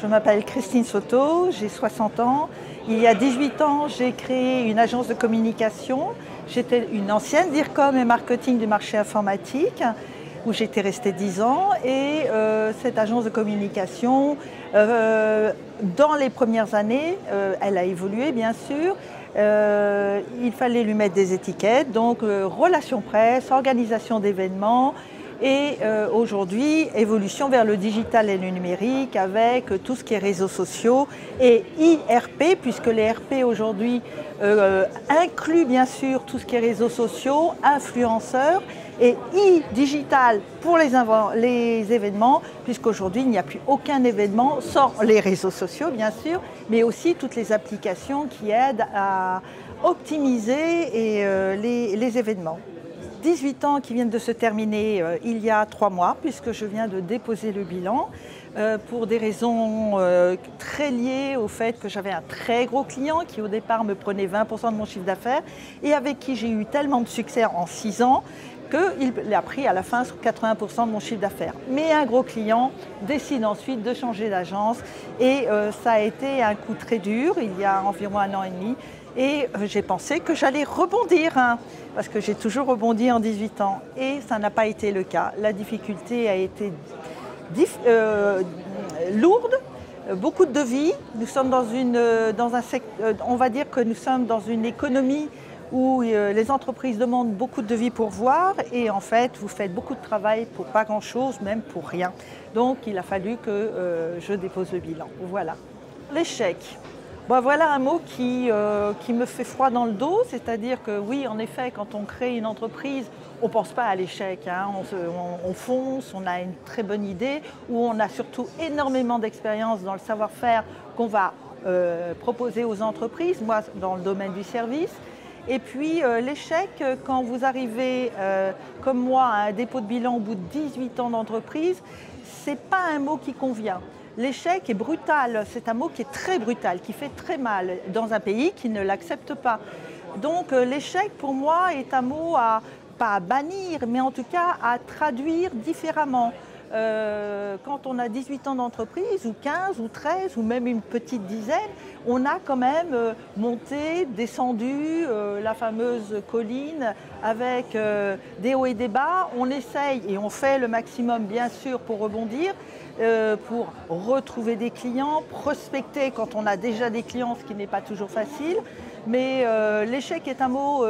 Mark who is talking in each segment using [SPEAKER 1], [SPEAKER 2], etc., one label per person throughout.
[SPEAKER 1] Je m'appelle Christine Soto, j'ai 60 ans. Il y a 18 ans, j'ai créé une agence de communication. J'étais une ancienne DIRCOM et marketing du marché informatique, où j'étais restée 10 ans. Et cette agence de communication, dans les premières années, elle a évolué bien sûr. Il fallait lui mettre des étiquettes, donc relations presse, organisation d'événements. Et aujourd'hui, évolution vers le digital et le numérique avec tout ce qui est réseaux sociaux et IRP, puisque les RP aujourd'hui incluent bien sûr tout ce qui est réseaux sociaux, influenceurs, et digital pour les événements, puisqu'aujourd'hui il n'y a plus aucun événement sans les réseaux sociaux bien sûr, mais aussi toutes les applications qui aident à optimiser les événements. 18 ans qui viennent de se terminer il y a 3 mois, puisque je viens de déposer le bilan pour des raisons très liées au fait que j'avais un très gros client qui au départ me prenait 20% de mon chiffre d'affaires et avec qui j'ai eu tellement de succès en 6 ans qu'il a pris à la fin 80% de mon chiffre d'affaires. Mais un gros client décide ensuite de changer d'agence et ça a été un coup très dur il y a environ 1 an et demi. Et j'ai pensé que j'allais rebondir, parce que j'ai toujours rebondi en 18 ans. Et ça n'a pas été le cas. La difficulté a été lourde, beaucoup de devis. Nous sommes on va dire que nous sommes dans une économie où les entreprises demandent beaucoup de devis pour voir. Et en fait, vous faites beaucoup de travail pour pas grand-chose, même pour rien. Donc il a fallu que je dépose le bilan. Voilà. L'échec. Bon, voilà un mot qui me fait froid dans le dos, c'est-à-dire que oui, en effet, quand on crée une entreprise, on ne pense pas à l'échec, on fonce, on a une très bonne idée, où on a surtout énormément d'expérience dans le savoir-faire qu'on va proposer aux entreprises, moi dans le domaine du service. Et puis l'échec, quand vous arrivez, comme moi, à un dépôt de bilan au bout de 18 ans d'entreprise, ce n'est pas un mot qui convient. L'échec est brutal, c'est un mot qui est très brutal, qui fait très mal dans un pays qui ne l'accepte pas. Donc l'échec pour moi est un mot pas à bannir, mais en tout cas à traduire différemment. Quand on a 18 ans d'entreprise, ou 15, ou 13, ou même une petite dizaine, on a quand même monté, descendu la fameuse colline avec des hauts et des bas. On essaye et on fait le maximum bien sûr pour rebondir, pour retrouver des clients, prospecter quand on a déjà des clients, ce qui n'est pas toujours facile. Mais l'échec est un mot,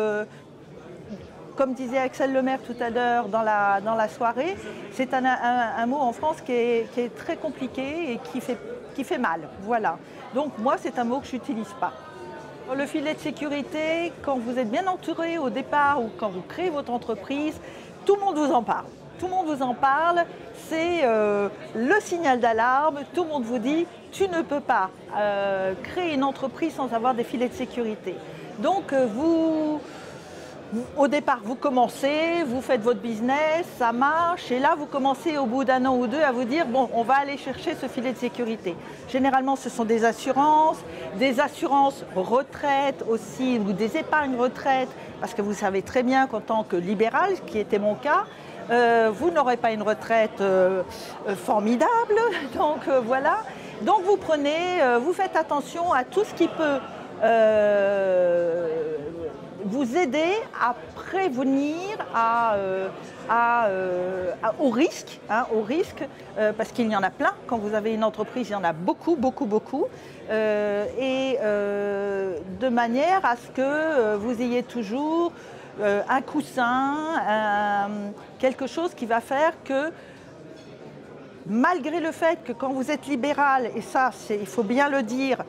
[SPEAKER 1] comme disait Axel Lemaire tout à l'heure dans la soirée, c'est un mot en France qui est très compliqué et qui fait mal. Voilà. Donc moi, c'est un mot que je n'utilise pas. Le filet de sécurité, quand vous êtes bien entouré au départ ou quand vous créez votre entreprise, tout le monde vous en parle. Tout le monde vous en parle, c'est le signal d'alarme, tout le monde vous dit « tu ne peux pas créer une entreprise sans avoir des filets de sécurité ». Donc au départ, vous commencez, vous faites votre business, ça marche, et là, vous commencez au bout d'1 an ou 2 à vous dire « bon, on va aller chercher ce filet de sécurité ». Généralement, ce sont des assurances retraite aussi, ou des épargnes retraite, parce que vous savez très bien qu'en tant que libéral, ce qui était mon cas, vous n'aurez pas une retraite formidable, donc voilà. Donc vous vous faites attention à tout ce qui peut vous aider à prévenir au risque, parce qu'il y en a plein. Quand vous avez une entreprise, il y en a beaucoup, beaucoup, beaucoup. De manière à ce que vous ayez toujours un coussin, quelque chose qui va faire que, malgré le fait que quand vous êtes libéral, et ça, il faut bien le dire,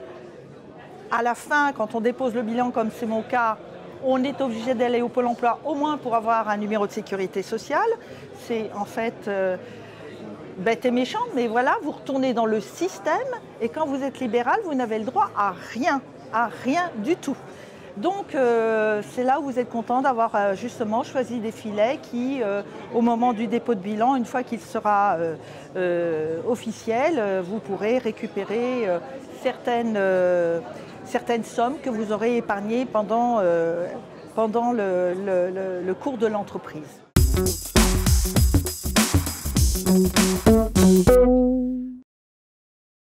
[SPEAKER 1] à la fin, quand on dépose le bilan, comme c'est mon cas, on est obligé d'aller au Pôle emploi, au moins pour avoir un numéro de sécurité sociale. C'est en fait bête et méchant, mais voilà, vous retournez dans le système, et quand vous êtes libéral, vous n'avez le droit à rien du tout. Donc c'est là où vous êtes content d'avoir justement choisi des filets qui, au moment du dépôt de bilan, une fois qu'il sera officiel, vous pourrez récupérer certaines sommes que vous aurez épargnées pendant le cours de l'entreprise.
[SPEAKER 2] Thank you.